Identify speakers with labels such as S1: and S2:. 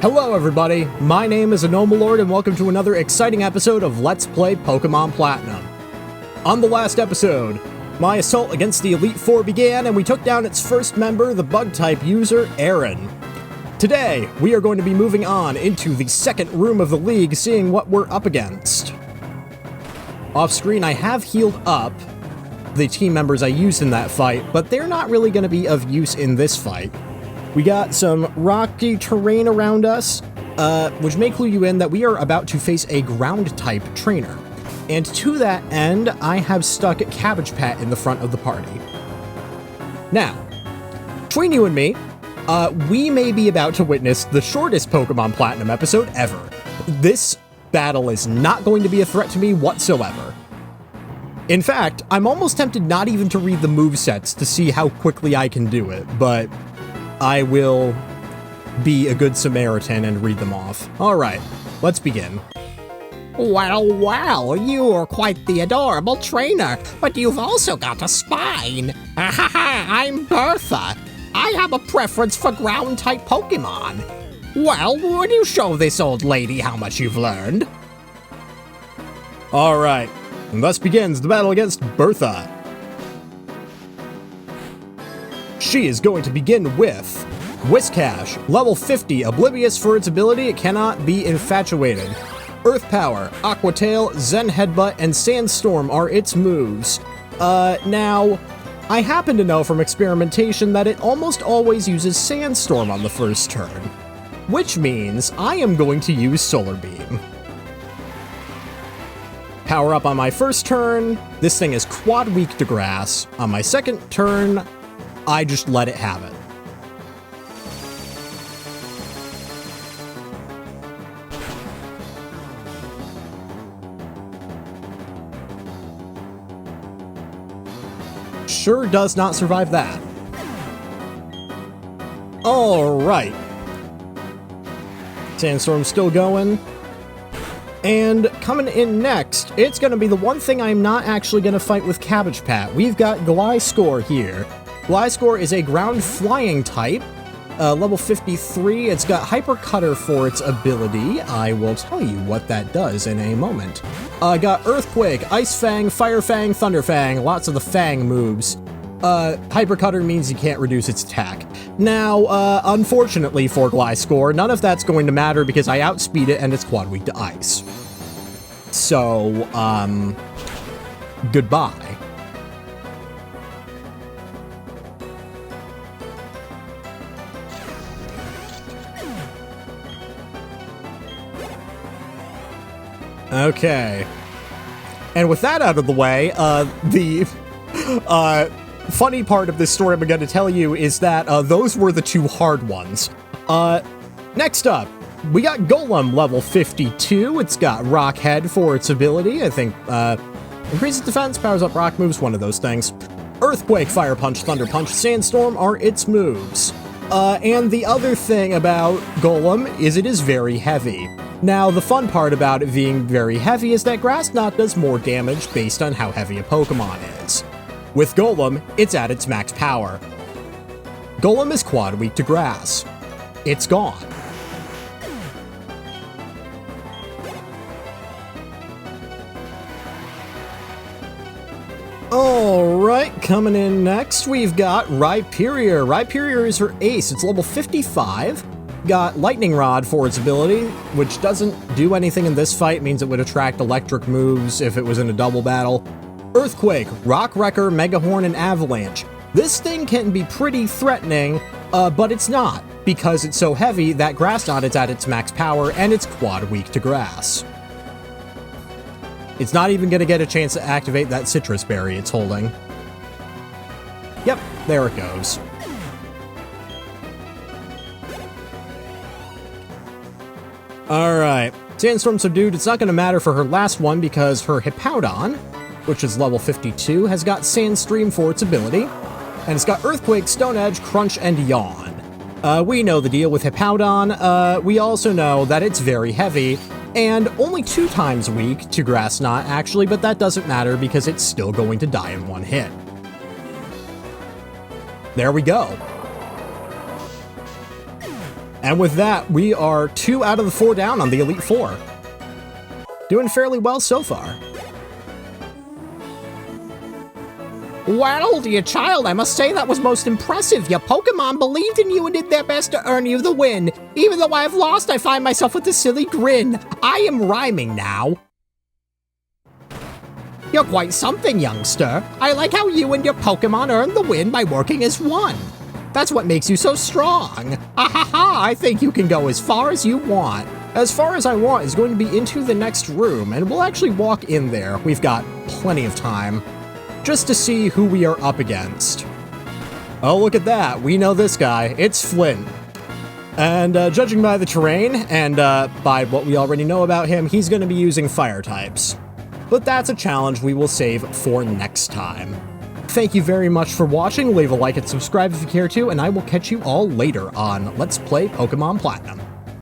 S1: Hello everybody, my name is Anomalord and welcome to another exciting episode of Let's Play Pokemon Platinum. On the last episode, my assault against the Elite Four began and we took down its first member, the Bug-type user, Aaron. Today, we are going to be moving on into the second room of the league, seeing what we're up against. Off screen, I have healed up the team members I used in that fight, but they're not really going to be of use in this fight. We got some rocky terrain around us, which may clue you in that we are about to face a ground-type trainer. And to that end, I have stuck Cabbage Patch in the front of the party. Now, between you and me, we may be about to witness the shortest Pokemon Platinum episode ever. This battle is not going to be a threat to me whatsoever. In fact, I'm almost tempted not even to read the movesets to see how quickly I can do it, but I will be a good Samaritan and read them off. Alright, let's begin.
S2: Well, you are quite the adorable trainer, but you've also got a spine. I'm Bertha. I have a preference for ground-type Pokemon. Well, would you show this old lady how much you've learned?
S1: Alright, and thus begins the battle against Bertha. She is going to begin with Whiscash, level 50, oblivious for its ability, it cannot be infatuated. Earth Power, Aqua Tail, Zen Headbutt, and Sandstorm are its moves. Now, I happen to know from experimentation that it almost always uses Sandstorm on the first turn, which means I am going to use Solar Beam. Power up on my first turn, this thing is quad weak to grass. On my second turn, I just let it have it. Sure does not survive that. Alright. Sandstorm's still going. And coming in next, it's going to be the one thing I'm not actually going to fight with Cabbage Patch. We've got Gliscor here. Gliscor is a ground flying type, level 53. It's got Hyper Cutter for its ability. I will tell you what that does in a moment. Got Earthquake, Ice Fang, Fire Fang, Thunder Fang, lots of the Fang moves. Hyper Cutter means you can't reduce its attack. Now, unfortunately for Gliscor, none of that's going to matter because I outspeed it and it's quad weak to ice. So, goodbye. Okay. And with that out of the way, the funny part of this story I'm going to tell you is that those were the two hard ones. Next up, we got Golem, level 52. It's got Rock Head for its ability. I think increases defense, powers up rock moves, one of those things. Earthquake, Fire Punch, Thunder Punch, Sandstorm are its moves. And the other thing about Golem is it is very heavy. Now, the fun part about it being very heavy is that Grass Knot does more damage based on how heavy a Pokemon is. With Golem, it's at its max power. Golem is quad weak to grass. It's gone. Alright, coming in next, we've got Rhyperior. Rhyperior is her ace. It's level 55. Got Lightning Rod for its ability, which doesn't do anything in this fight, means it would attract electric moves if it was in a double battle. Earthquake, Rock Wrecker, Mega Horn, and Avalanche. This thing can be pretty threatening, but it's not, because it's so heavy that Grass Knot is at its max power and it's quad weak to grass. It's not even going to get a chance to activate that Citrus Berry it's holding. Yep, there it goes. Alright, Sandstorm subdued. It's not going to matter for her last one because her Hippowdon, which is level 52, has got Sandstream for its ability, and it's got Earthquake, Stone Edge, Crunch, and Yawn. We know the deal with Hippowdon. We also know that it's very heavy, and only 2 times weak to Grass Knot, actually, but that doesn't matter because it's still going to die in one hit. There we go. And with that, we are 2 out of the 4 down on the Elite Four. Doing fairly well so far.
S2: Well, dear child, I must say that was most impressive. Your Pokemon believed in you and did their best to earn you the win. Even though I have lost, I find myself with a silly grin. I am rhyming now. You're quite something, youngster. I like how you and your Pokemon earned the win by working as one. That's what makes you so strong. Ah ha ha, I think you can go as far as you want.
S1: As far as I want is going to be into the next room, and we'll actually walk in there. We've got plenty of time, just to see who we are up against. Oh, look at that. We know this guy. It's Flint. And judging by the terrain, and by what we already know about him, he's going to be using fire types. But that's a challenge we will save for next time. Thank you very much for watching. Leave a like and subscribe if you care to, and I will catch you all later on Let's Play Pokemon Platinum.